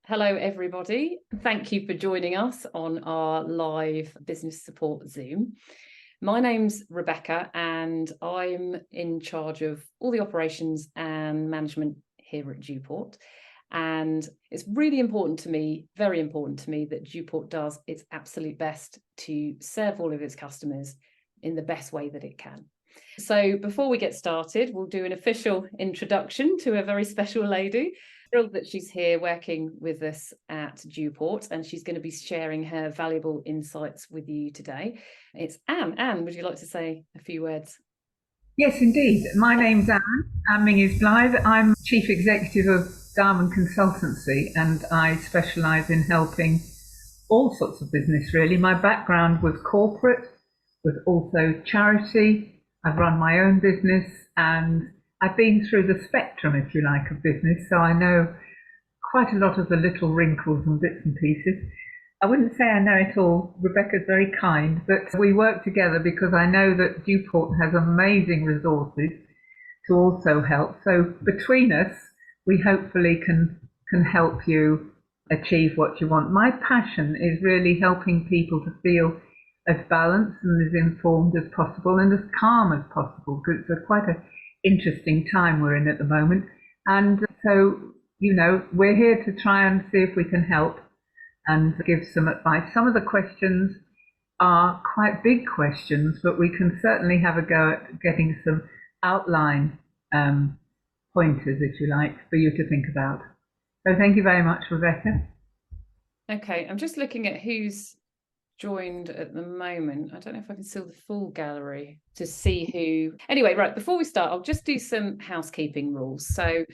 Hello, everybody. Thank you for joining us on our live business support Zoom. My name's Rebecca and I'm in charge of all the operations and management here at Dewport. And it's really important to me, very important to me, that Dewport does its absolute best to serve all of its customers in the best way that it can. So before we get started, we'll do an official introduction to a very special lady. Thrilled that she's here working with us at Dewport, and she's going to be sharing her valuable insights with you today. It's Anne. Anne, would you like to say a few words? Yes, indeed. My name's Anne Mingus Blythe. I'm Chief Executive of Diamond Consultancy and I specialise in helping all sorts of business really. My background was corporate, was also charity. I've run my own business and I've been through the spectrum, if you like, of business, so I know quite a lot of the little wrinkles and bits and pieces. I wouldn't say I know it all. Rebecca's very kind, but we work together because I know that Dewport has amazing resources to also help. So between us, we hopefully can help you achieve what you want. My passion is really helping people to feel as balanced and as informed as possible and as calm as possible, because it's quite an interesting time we're in at the moment. And so, we're here to try and see if we can help and give some advice. Some of the questions are quite big questions, but we can certainly have a go at getting some outline pointers, if you like, for you to think about. So thank you very much, Rebecca. Okay, I'm just looking at who's joined at the moment. I don't know if I can see the full gallery to see who. Anyway, right, before we start, I'll just do some housekeeping rules. So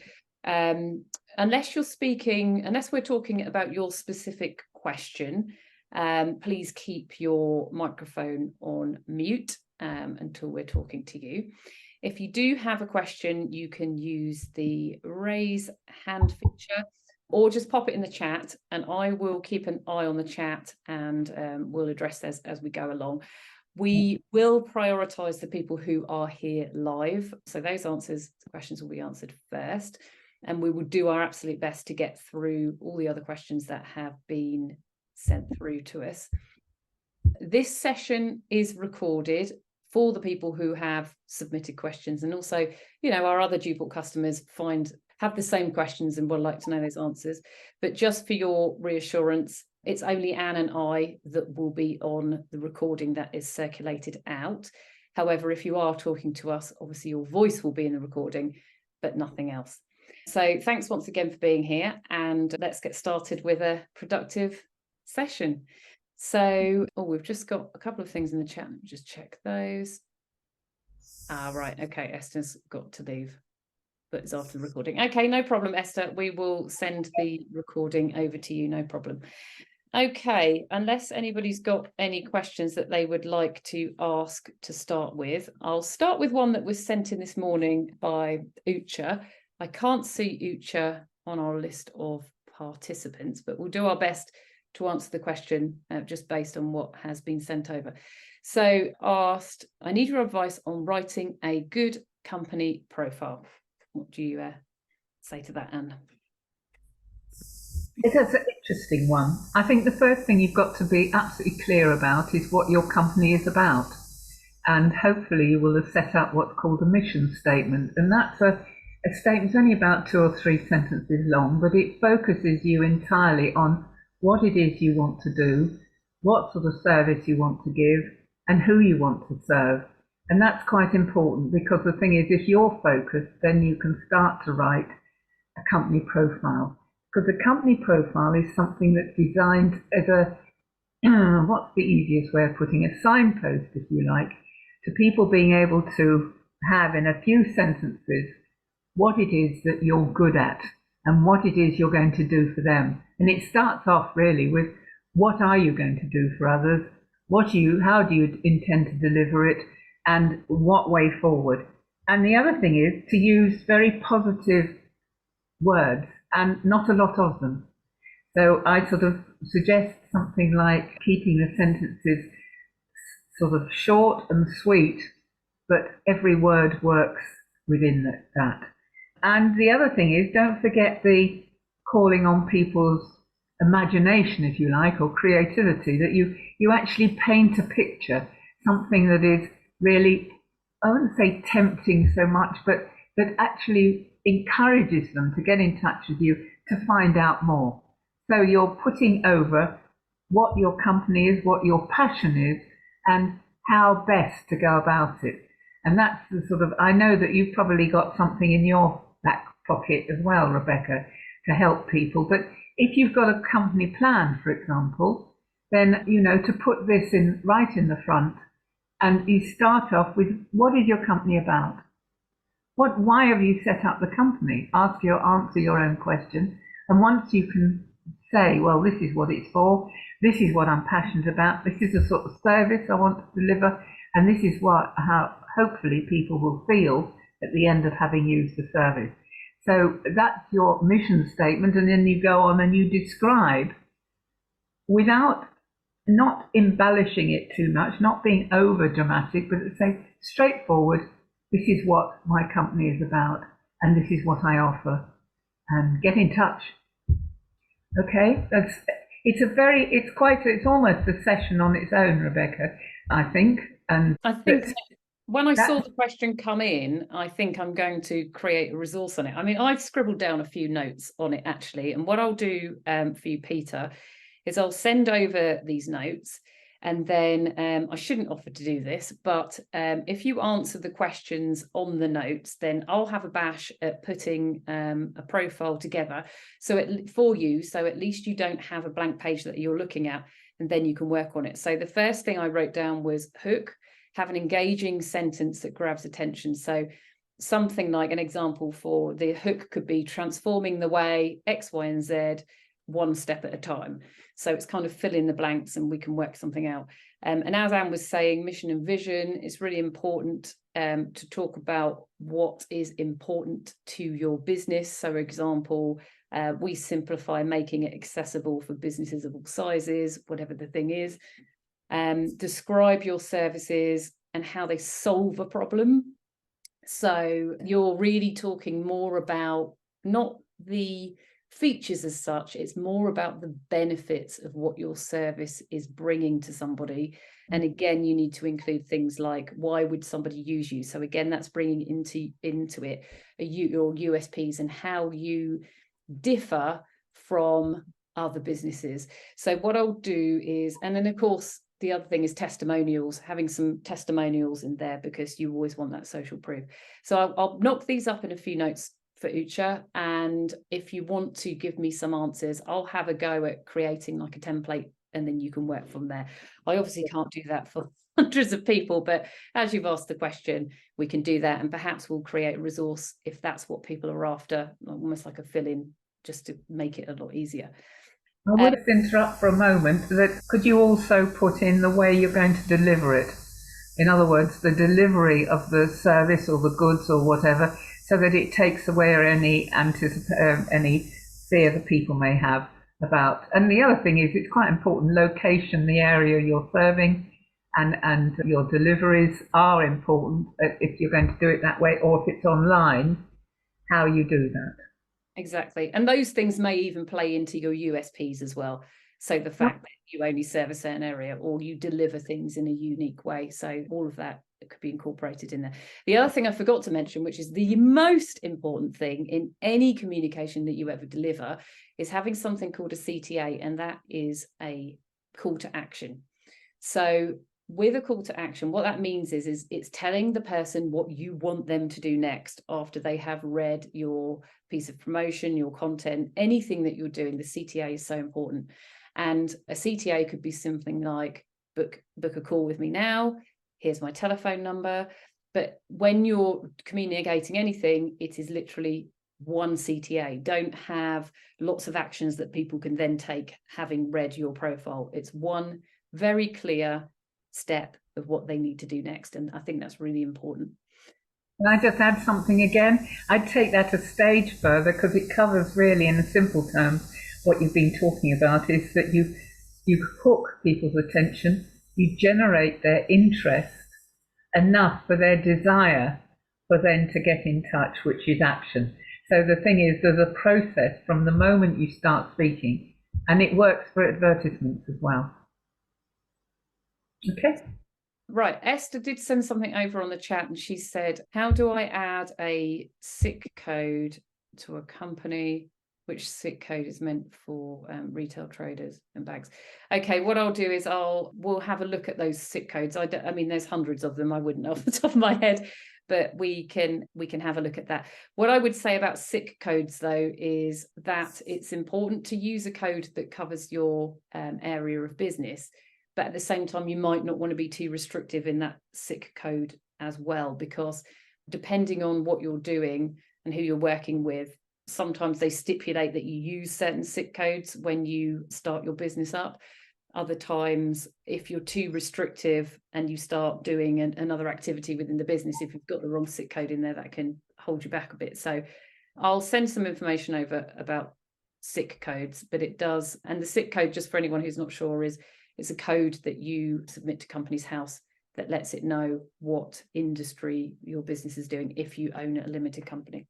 unless we're talking about your specific question, please keep your microphone on mute until we're talking to you. If you do have a question, you can use the raise hand feature or just pop it in the chat and I will keep an eye on the chat and we'll address this as we go along. We will prioritise the people who are here live. So those questions will be answered first. And we will do our absolute best to get through all the other questions that have been sent through to us. This session is recorded for the people who have submitted questions, and also, our other Dewport customers have the same questions and would like to know those answers. But just for your reassurance, it's only Anne and I that will be on the recording that is circulated out. However, if you are talking to us, obviously your voice will be in the recording, but nothing else. So thanks once again for being here, and let's get started with a productive session. So, we've just got a couple of things in the chat. Let me just check those. Right. Okay, Esther's got to leave, but it's after the recording. Okay, no problem, Esther. We will send the recording over to you, no problem. Okay, unless anybody's got any questions that they would like to ask to start with, I'll start with one that was sent in this morning by Ucha. I can't see Ucha on our list of participants, but we'll do our best to answer the question just based on what has been sent over. So asked, I need your advice on writing a good company profile. What do you say to that, Anne? It's an interesting one. I think the first thing you've got to be absolutely clear about is what your company is about. And hopefully you will have set up what's called a mission statement. And that's a statement only about 2 or 3 sentences long, but it focuses you entirely on what it is you want to do, what sort of service you want to give, and who you want to serve. And that's quite important, because the thing is, if you're focused, then you can start to write a company profile. Because a company profile is something that's designed as a, what's the easiest way of putting it, a signpost, if you like, to people being able to have in a few sentences what it is that you're good at and what it is you're going to do for them. And it starts off really with, what are you going to do for others? How do you intend to deliver it? And what way forward? And the other thing is to use very positive words and not a lot of them. So I sort of suggest something like keeping the sentences sort of short and sweet, but every word works within that. And the other thing is, don't forget the calling on people's imagination, if you like, or creativity, that you actually paint a picture, something that is really, I wouldn't say tempting so much, but that actually encourages them to get in touch with you to find out more. So you're putting over what your company is, what your passion is, and how best to go about it. And that's the sort of, I know that you've probably got something in your back pocket as well, Rebecca, to help people. But if you've got a company plan, for example, then, to put this in right in the front, and you start off with, what is your company about? Why have you set up the company? Answer your own question. And once you can say, well, this is what it's for, this is what I'm passionate about, this is the sort of service I want to deliver, and this is how hopefully people will feel at the end of having used the service. So that's your mission statement, and then you go on and you describe, without not embellishing it too much, not being over dramatic, but say straightforward, this is what my company is about, and this is what I offer, and get in touch. Okay, it's almost a session on its own, Rebecca, I think. And I think when I saw the question come in, I think I'm going to create a resource on it. I mean, I've scribbled down a few notes on it actually, and what I'll do for you, Peter, is I'll send over these notes, and then I shouldn't offer to do this, but if you answer the questions on the notes, then I'll have a bash at putting a profile together for you, so at least you don't have a blank page that you're looking at, and then you can work on it. So the first thing I wrote down was hook, have an engaging sentence that grabs attention. So something like, an example for the hook could be transforming the way X, Y, and Z one step at a time. So it's kind of fill in the blanks and we can work something out. And as Anne was saying, mission and vision, it's really important to talk about what is important to your business. So, for example, we simplify making it accessible for businesses of all sizes, whatever the thing is. Describe your services and how they solve a problem. So you're really talking more about not the features as such, it's more about the benefits of what your service is bringing to somebody. And again, you need to include things like, why would somebody use you? So again, that's bringing into it your USPs and how you differ from other businesses. So what I'll do is, and then of course the other thing is testimonials, having some testimonials in there, because you always want that social proof. So I'll knock these up in a few notes for Ucha, and if you want to give me some answers, I'll have a go at creating like a template, and then you can work from there. I obviously can't do that for hundreds of people, but as you've asked the question, we can do that, and perhaps we'll create a resource if that's what people are after, almost like a fill-in, just to make it a lot easier. I would interrupt for a moment. Could you also put in the way you're going to deliver it? In other words, the delivery of the service or the goods or whatever, so that it takes away any fear that people may have about. And the other thing is, it's quite important, location, the area you're serving, and your deliveries are important if you're going to do it that way, or if it's online, how you do that. Exactly. And those things may even play into your USPs as well. So the fact that you only serve a certain area, or you deliver things in a unique way. So all of that could be incorporated in there. The other thing I forgot to mention, which is the most important thing in any communication that you ever deliver, is having something called a CTA, and that is a call to action. So with a call to action, what that means is it's telling the person what you want them to do next after they have read your piece of promotion, your content, anything that you're doing. The CTA is so important. And a CTA could be something like, book a call with me now, here's my telephone number. But when you're communicating anything, it is literally one CTA. Don't have lots of actions that people can then take having read your profile. It's one very clear step of what they need to do next. And I think that's really important. Can I just add something again? I'd take that a stage further, because it covers really, in simple terms, what you've been talking about, is that you hook people's attention, you generate their interest enough for their desire for them to get in touch, which is action. So the thing is, there's a process from the moment you start speaking And it works for advertisements as well. Okay. Right, Esther did send something over on the chat and she said, how do I add a SIC code to a company? Which SIC code is meant for retail traders and bags? Okay, what I'll do is we'll have a look at those SIC codes. I mean, there's hundreds of them. I wouldn't know off the top of my head, but we can have a look at that. What I would say about SIC codes, though, is that it's important to use a code that covers your area of business. But at the same time, you might not want to be too restrictive in that SIC code as well, because depending on what you're doing and who you're working with, sometimes they stipulate that you use certain SIC codes when you start your business up. Other times, if you're too restrictive and you start doing another activity within the business, if you've got the wrong SIC code in there, that can hold you back a bit. So I'll send some information over about SIC codes, but it does, and the SIC code, just for anyone who's not sure, is it's a code that you submit to Companies House that lets it know what industry your business is doing if you own a limited company.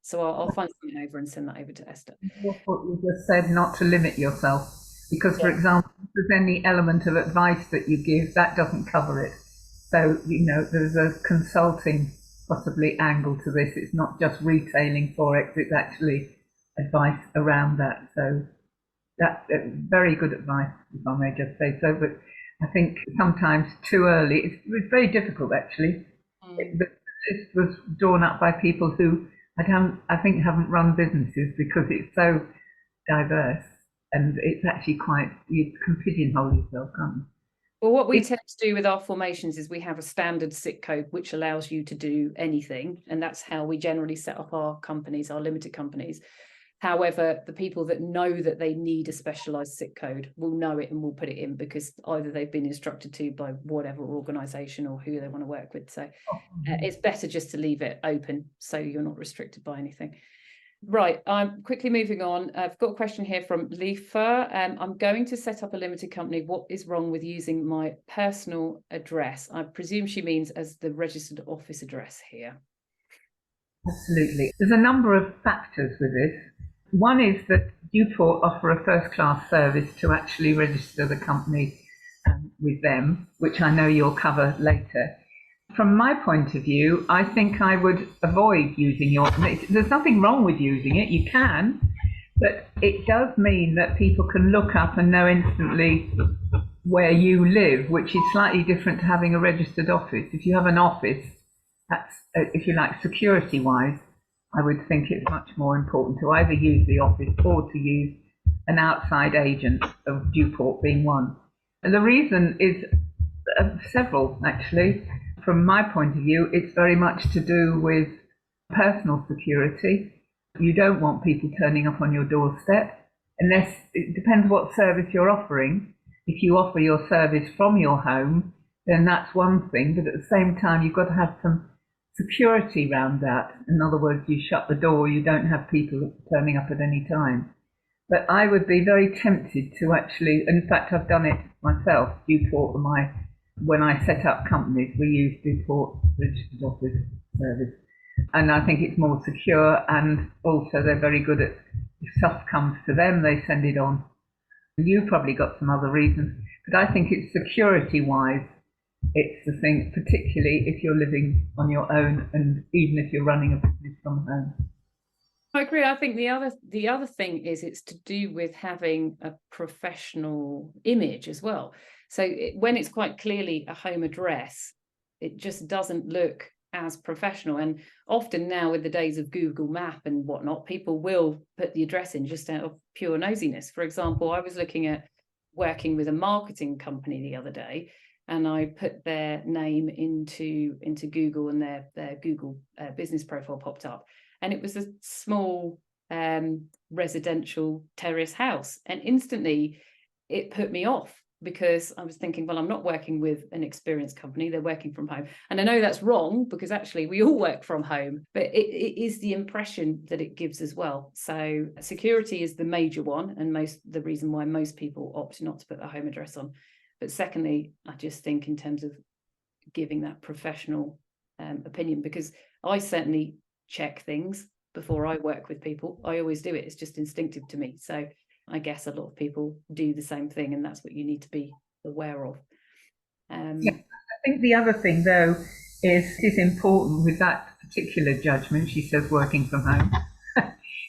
So I'll find something over and send that over to Esther. What you just said, not to limit yourself, because, for example, if there's any element of advice that you give, that doesn't cover it. So, there's a consulting possibly angle to this. It's not just retailing Forex, it's actually advice around that. So that's very good advice, if I may just say so. But I think sometimes too early, it's very difficult actually. This was drawn up by people who I think haven't run businesses, because it's so diverse and it's actually you can pigeonhole yourself, can't you? Well, what we tend to do with our formations is we have a standard SIC code which allows you to do anything, and that's how we generally set up our companies, our limited companies. However, the people that know that they need a specialized SIC code will know it and will put it in, because either they've been instructed to by whatever organization or who they want to work with. So it's better just to leave it open so you're not restricted by anything. Right, I'm quickly moving on. I've got a question here from Lifa. I'm going to set up a limited company. What is wrong with using my personal address? I presume she means as the registered office address here. Absolutely. There's a number of factors with this. One is that Duport offer a first-class service to actually register the company with them, which I know you'll cover later. From my point of view, I think I would avoid using there's nothing wrong with using it, you can, but it does mean that people can look up and know instantly where you live, which is slightly different to having a registered office. If you have an office, that's, if you like, security-wise, I would think it's much more important to either use the office or to use an outside agent, of Duport being one. And the reason is several, actually. From my point of view, it's very much to do with personal security. You don't want people turning up on your doorstep, unless it depends what service you're offering. If you offer your service from your home, then that's one thing, but at the same time, you've got to have some security around that. In other words, you shut the door, you don't have people turning up at any time. But I would be very tempted to actually, in fact, I've done it myself, Duport, when I set up companies, we use Duport registered office service. And I think it's more secure, and also they're very good at, if stuff comes to them, they send it on. You've probably got some other reasons, but I think it's security-wise, it's the thing, particularly if you're living on your own and even if you're running a business from home. I agree. I think the other thing is it's to do with having a professional image as well. So when it's quite clearly a home address, it just doesn't look as professional. And often now, with the days of Google Map and whatnot, people will put the address in just out of pure nosiness. For example, I was looking at working with a marketing company the other day, and I put their name into Google, and their Google business profile popped up. And it was a small residential terrace house. And instantly it put me off, because I was thinking, well, I'm not working with an experienced company, they're working from home. And I know that's wrong, because actually we all work from home, but it is the impression that it gives as well. So security is the major one, and the reason why most people opt not to put their home address on. But secondly, I just think in terms of giving that professional opinion, because I certainly check things before I work with people. I always do it. It's just instinctive to me. So I guess a lot of people do the same thing, and that's what you need to be aware of. Yeah, I think the other thing, though, is important with that particular judgment, she says working from home,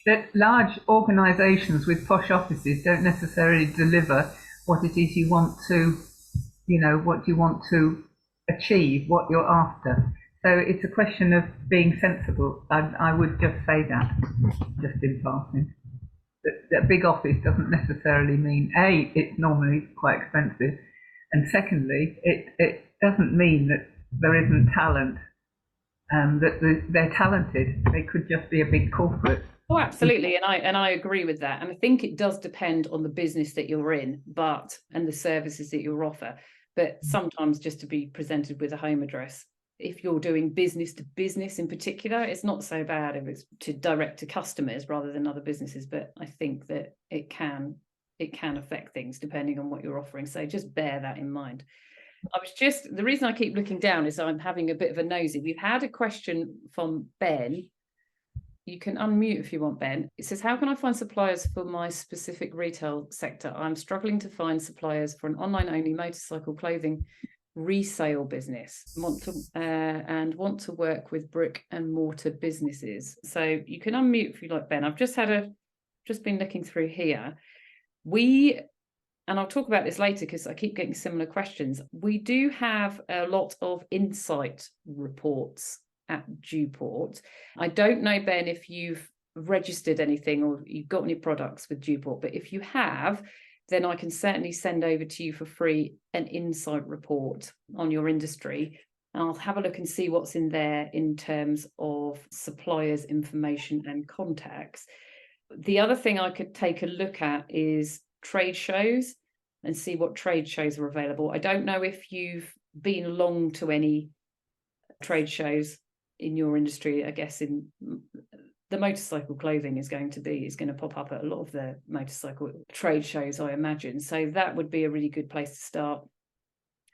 that large organisations with posh offices don't necessarily deliver what it is you want to, what you want to achieve, what you're after. So it's a question of being sensible. I would just say that, just in passing. That a big office doesn't necessarily mean, A, it's normally quite expensive, and secondly, it doesn't mean that there isn't talent, that they're talented. They could just be a big corporate. Oh, absolutely, and I agree with that. And I think it does depend on the business that you're in, and the services that you offer. But sometimes, just to be presented with a home address, if you're doing business to business in particular, it's not so bad if it's to direct to customers rather than other businesses. But I think that it can affect things depending on what you're offering. So just bear that in mind. The reason I keep looking down is I'm having a bit of a nosy. We've had a question from Ben. You can unmute if you want, Ben. It says, how can I find suppliers for my specific retail sector? I'm struggling to find suppliers for an online-only motorcycle clothing resale business, want to work with brick and mortar businesses. So you can unmute if you like, Ben. I've just been looking through here. And I'll talk about this later because I keep getting similar questions. We do have a lot of insight reports at Dewport. I don't know, Ben, if you've registered anything or you've got any products with Dewport, but if you have, then I can certainly send over to you for free an insight report on your industry. And I'll have a look and see what's in there in terms of suppliers' information and contacts. The other thing I could take a look at is trade shows and see what trade shows are available. I don't know if you've been along to any trade shows in your industry. I guess in the motorcycle clothing is going to pop up at a lot of the motorcycle trade shows, I imagine. So that would be a really good place to start.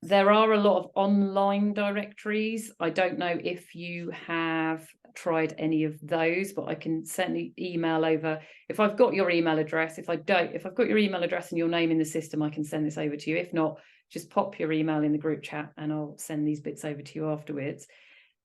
There are a lot of online directories. I don't know if you have tried any of those, but I can certainly email over. If I've got your email address, if I've got your email address and your name in the system, I can send this over to you. If not, just pop your email in the group chat and I'll send these bits over to you afterwards.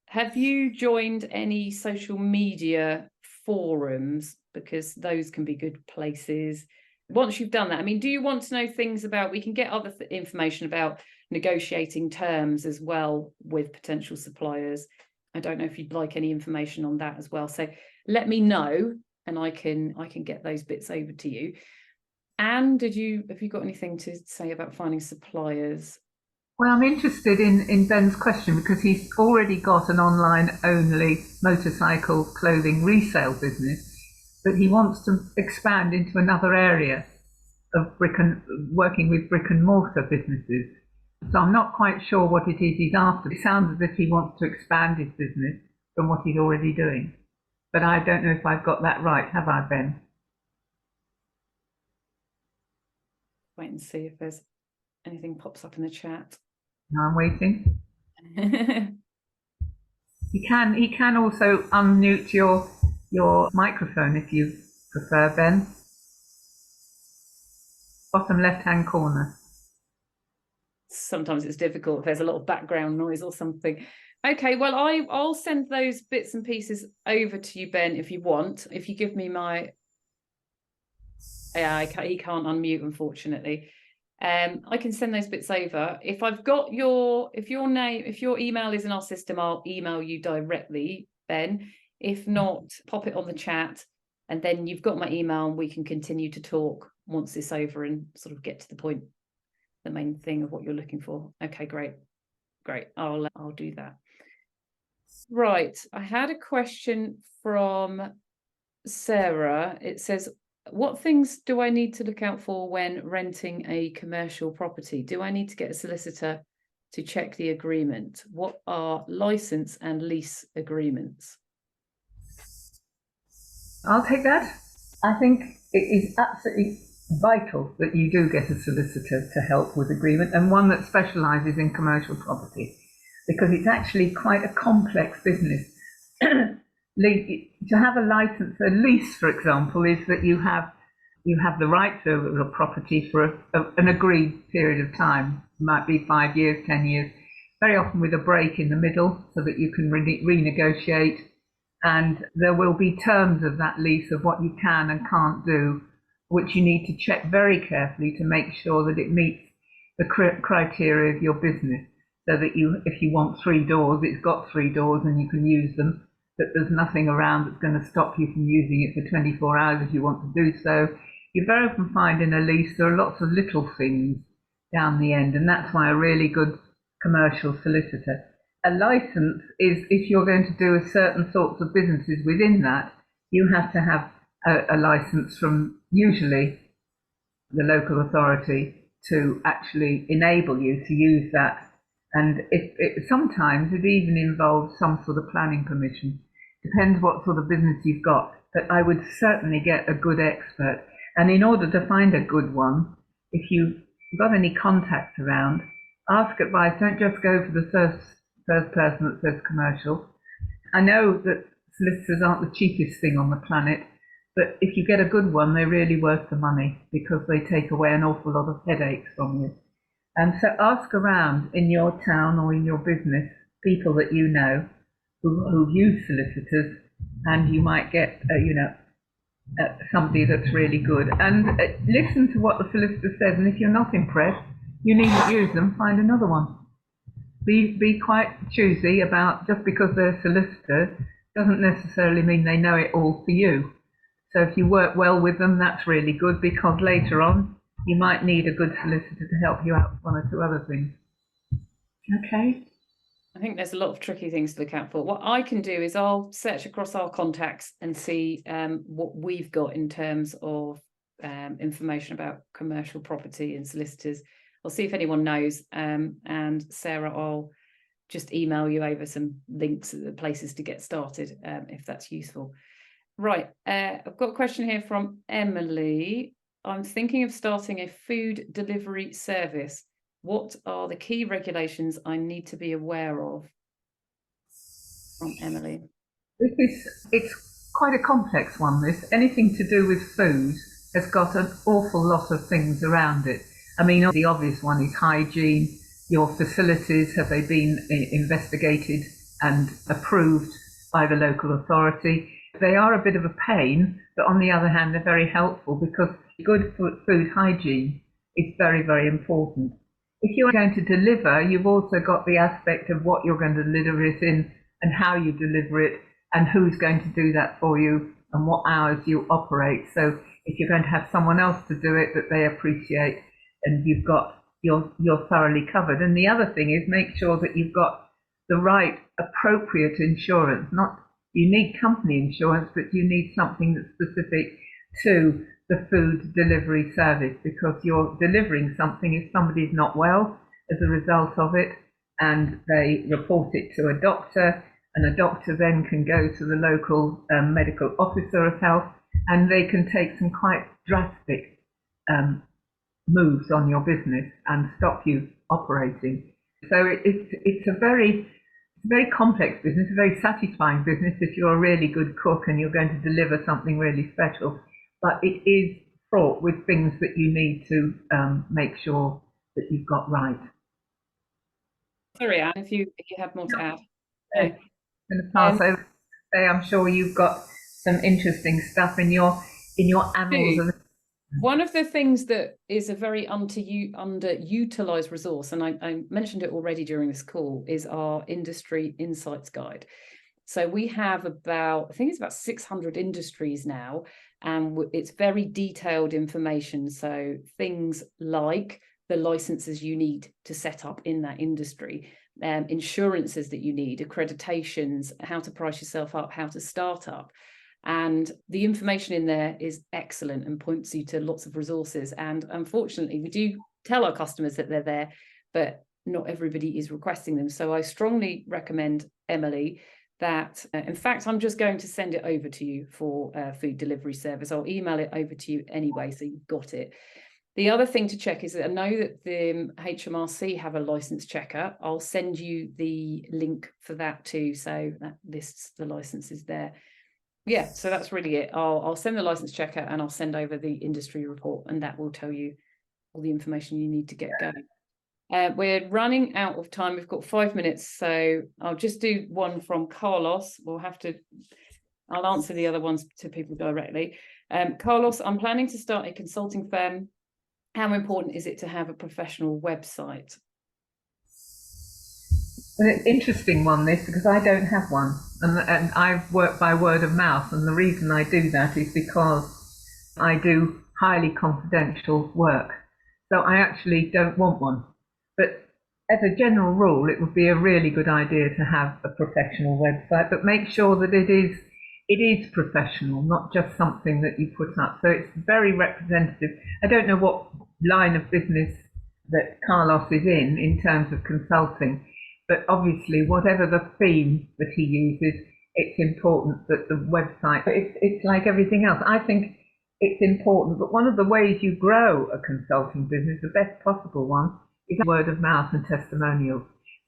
Have you joined any social media forums? Because those can be good places. Once you've done that, I mean, do you want to know things about, we can get other information about negotiating terms as well with potential suppliers. I don't know if you'd like any information on that as well. So let me know and I can get those bits over to you. Anne, have you got anything to say about finding suppliers? Well, I'm interested in Ben's question because he's already got an online-only motorcycle clothing resale business, but he wants to expand into another area of working with brick and mortar businesses. So I'm not quite sure what it is he's after. It sounds as if he wants to expand his business from what he's already doing. But I don't know if I've got that right, have I, Ben? Wait and see if there's anything pops up in the chat. No, I'm waiting. He can also unmute your microphone if you prefer, Ben. Bottom left-hand corner. Sometimes it's difficult if there's a lot of background noise or something. Okay, well, I'll send those bits and pieces over to you, Ben, if you want. If you give me my... Yeah, he can't unmute, unfortunately. I can send those bits over. If I've got if your email is in our system, I'll email you directly, Ben. If not, pop it on the chat, and then you've got my email, and we can continue to talk once it's over and sort of get to the point, the main thing of what you're looking for. Okay, great. I'll do that. Right, I had a question from Sarah. It says, what things do I need to look out for when renting a commercial property? Do I need to get a solicitor to check the agreement? What are license and lease agreements? I'll take that. I think it is absolutely vital that you do get a solicitor to help with agreement, and one that specialises in commercial property, because it's actually quite a complex business. To have a license, a lease, for example, is that you have you have the right to a property for an agreed period of time. It might be 5 years, 10 years, very often with a break in the middle so that you can renegotiate. And there will be terms of that lease of what you can and can't do, which you need to check very carefully to make sure that it meets the criteria of your business. So that if you want 3 doors, it's got 3 doors and you can use them, that there's nothing around that's going to stop you from using it for 24 hours if you want to do so. You very often find in a lease there are lots of little things down the end, and that's why a really good commercial solicitor. A license is if you're going to do a certain sorts of businesses within that, you have to have a license from usually the local authority to actually enable you to use that. And sometimes it even involves some sort of planning permission. Depends what sort of business you've got. But I would certainly get a good expert. And in order to find a good one, if you've got any contacts around, ask advice. Don't just go for the first person that says commercial. I know that solicitors aren't the cheapest thing on the planet, but if you get a good one, they're really worth the money because they take away an awful lot of headaches from you. And so ask around in your town or in your business, people that you know who use solicitors, and you might get, somebody that's really good. And listen to what the solicitor says, and if you're not impressed, you needn't use them, find another one. Be quite choosy about, just because they're a solicitor doesn't necessarily mean they know it all for you. So if you work well with them, that's really good, because later on you might need a good solicitor to help you out with 1 or 2 other things. Okay. I think there's a lot of tricky things to look out for. What I can do is I'll search across our contacts and see what we've got in terms of information about commercial property and solicitors. I'll see if anyone knows. And Sarah, I'll just email you over some links at the places to get started if that's useful. Right. I've got a question here from Emily. I'm thinking of starting a food delivery service. What are the key regulations I need to be aware of? From Emily. It's quite a complex one, this. Anything to do with food has got an awful lot of things around it. I mean, the obvious one is hygiene. Your facilities, have they been investigated and approved by the local authority? They are a bit of a pain, but on the other hand, they're very helpful because good food hygiene is very, very important. If you're going to deliver, you've also got the aspect of what you're going to deliver it in and how you deliver it and who's going to do that for you and what hours you operate. So if you're going to have someone else to do it that they appreciate, and you're thoroughly covered. And the other thing is make sure that you've got the right appropriate insurance. Not you need company insurance, but you need something that's specific to the food delivery service, because you're delivering something if somebody's not well as a result of it, and they report it to a doctor, and a doctor then can go to the local medical officer of health, and they can take some quite drastic moves on your business and stop you operating. So it's a very complex business, a very satisfying business if you're a really good cook and you're going to deliver something really special. But it is fraught with things that you need to make sure that you've got right. Sorry, Anne, if you have more to add. I'm going to pass over. I'm sure you've got some interesting stuff in your annals. One of the things that is a very underutilized resource, and I mentioned it already during this call, is our industry insights guide. So we have I think it's about 600 industries now, and it's very detailed information. So things like the licenses you need to set up in that industry, insurances that you need, accreditations, how to price yourself up, how to start up. And the information in there is excellent and points you to lots of resources. And unfortunately, we do tell our customers that they're there, but not everybody is requesting them. So I strongly recommend, Emily, that, in fact, I'm just going to send it over to you for food delivery service. I'll email it over to you anyway, so you've got it. The other thing to check is that I know that the HMRC have a license checker. I'll send you the link for that too. So that lists the licenses there. Yeah, so that's really it. I'll send the license check out and I'll send over the industry report, and that will tell you all the information you need to get going. We're running out of time. We've got 5 minutes, so I'll just do one from Carlos. I'll answer the other ones to people directly. Carlos, I'm planning to start a consulting firm. How important is it to have a professional website? And it's an interesting one, this, because I don't have one. And I work by word of mouth. And the reason I do that is because I do highly confidential work. So I actually don't want one. But as a general rule, it would be a really good idea to have a professional website, but make sure that it is professional, not just something that you put up. So it's very representative. I don't know what line of business that Carlos is in terms of consulting, but obviously whatever the theme that he uses, it's important that the website, it's like everything else. I think it's important, but one of the ways you grow a consulting business, the best possible one, is word of mouth and testimonials.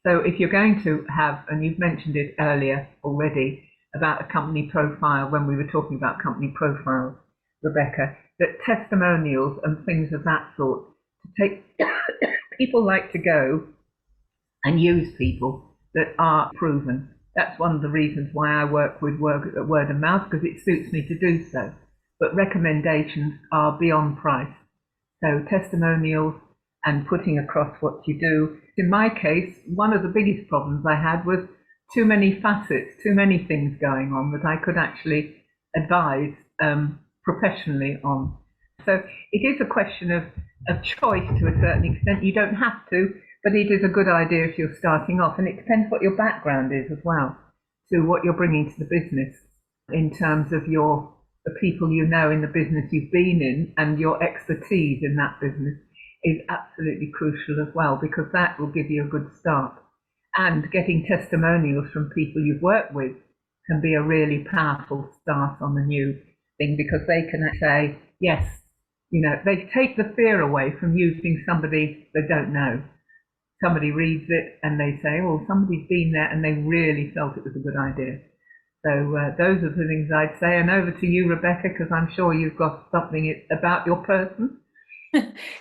So if you're going to have, and you've mentioned it earlier already, about a company profile when we were talking about company profiles, Rebecca, that testimonials and things of that sort, to take people like to go and use people that are proven. That's one of the reasons why I work with word of mouth, because it suits me to do so. But recommendations are beyond price. So testimonials and putting across what you do. In my case, one of the biggest problems I had was too many facets, too many things going on that I could actually advise professionally on. So it is a question of choice to a certain extent. You don't have to, but it is a good idea if you're starting off. And it depends what your background is as well, to what you're bringing to the business in terms of the people you know in the business you've been in, and your expertise in that business is absolutely crucial as well, because that will give you a good start. And getting testimonials from people you've worked with can be a really powerful start on a new thing, because they can say, yes, they take the fear away from using somebody they don't know. Somebody reads it and they say, oh, somebody's been there and they really felt it was a good idea. So those are the things I'd say. And over to you, Rebecca, because I'm sure you've got something about your person.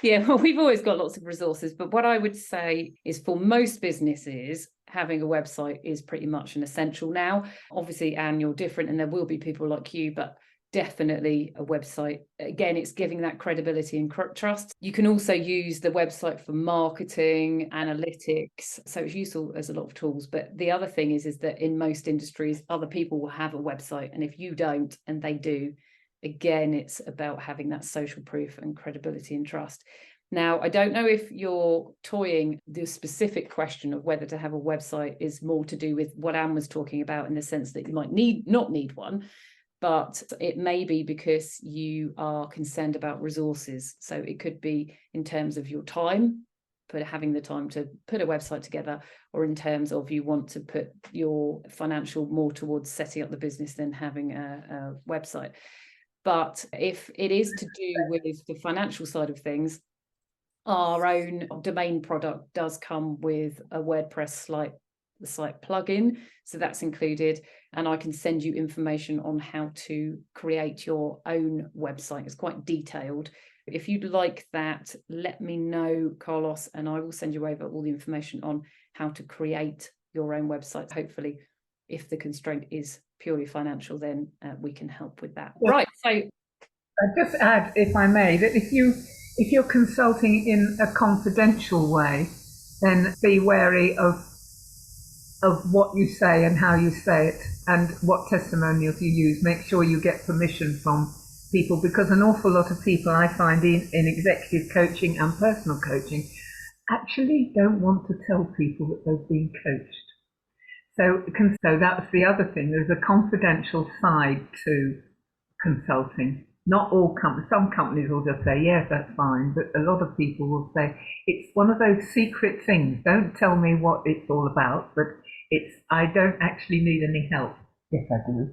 Yeah, well, we've always got lots of resources, but what I would say is for most businesses, having a website is pretty much an essential now. Obviously, Anne, you're different and there will be people like you, but definitely a website. Again, it's giving that credibility and trust. You can also use the website for marketing, analytics. So it's useful as a lot of tools. But the other thing is that in most industries, other people will have a website. And if you don't, and they do, again, it's about having that social proof and credibility and trust. Now, I don't know if you're toying the specific question of whether to have a website is more to do with what Anne was talking about, in the sense that you might not need one, but it may be because you are concerned about resources. So it could be in terms of your time, having the time to put a website together, or in terms of you want to put your financial more towards setting up the business than having a website. But if it is to do with the financial side of things, our own domain product does come with a WordPress site plugin. So that's included. And I can send you information on how to create your own website. It's quite detailed. If you'd like that, let me know, Carlos, and I will send you over all the information on how to create your own website. Hopefully, if the constraint is purely financial, then we can help with that. Yeah. Right. So I'd just add, if I may, that if you're consulting in a confidential way, then be wary of what you say and how you say it, and what testimonials you use. Make sure you get permission from people, because an awful lot of people I find in executive coaching and personal coaching actually don't want to tell people that they've been coached. So that's the other thing. There's a confidential side to consulting. Not all companies, some companies will just say, yes, that's fine. But a lot of people will say, it's one of those secret things. Don't tell me what it's all about, but I don't actually need any help. Yes, I do.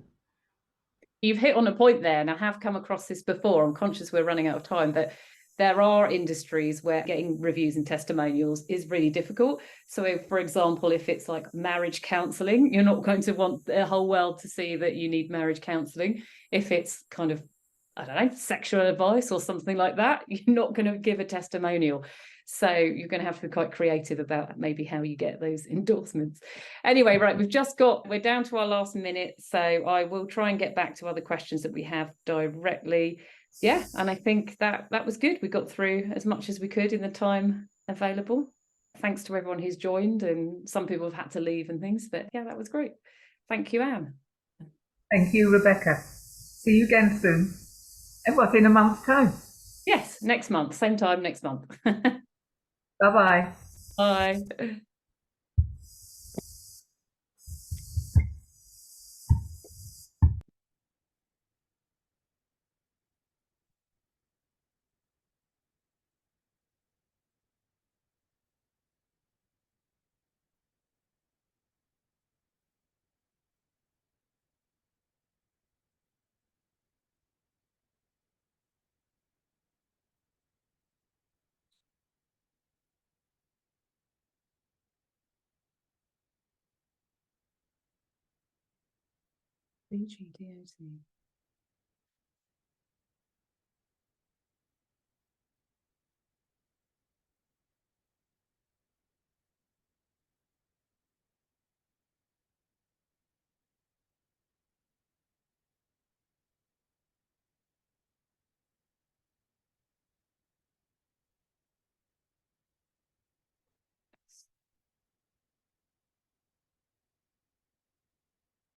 You've hit on a point there, and I have come across this before. I'm conscious we're running out of time, but there are industries where getting reviews and testimonials is really difficult. So if, for example, if it's like marriage counselling, you're not going to want the whole world to see that you need marriage counselling. If it's kind of, I don't know, sexual advice or something like that, you're not going to give a testimonial. So you're going to have to be quite creative about maybe how you get those endorsements. Anyway, right, we're down to our last minute. So I will try and get back to other questions that we have directly. Yeah, and I think that was good. We got through as much as we could in the time available. Thanks to everyone who's joined, and some people have had to leave and things, but yeah, that was great. Thank you, Anne. Thank you, Rebecca. See you again soon. It was in a month's time. Yes, next month, same time next month. Bye-bye. Bye. BGDOC.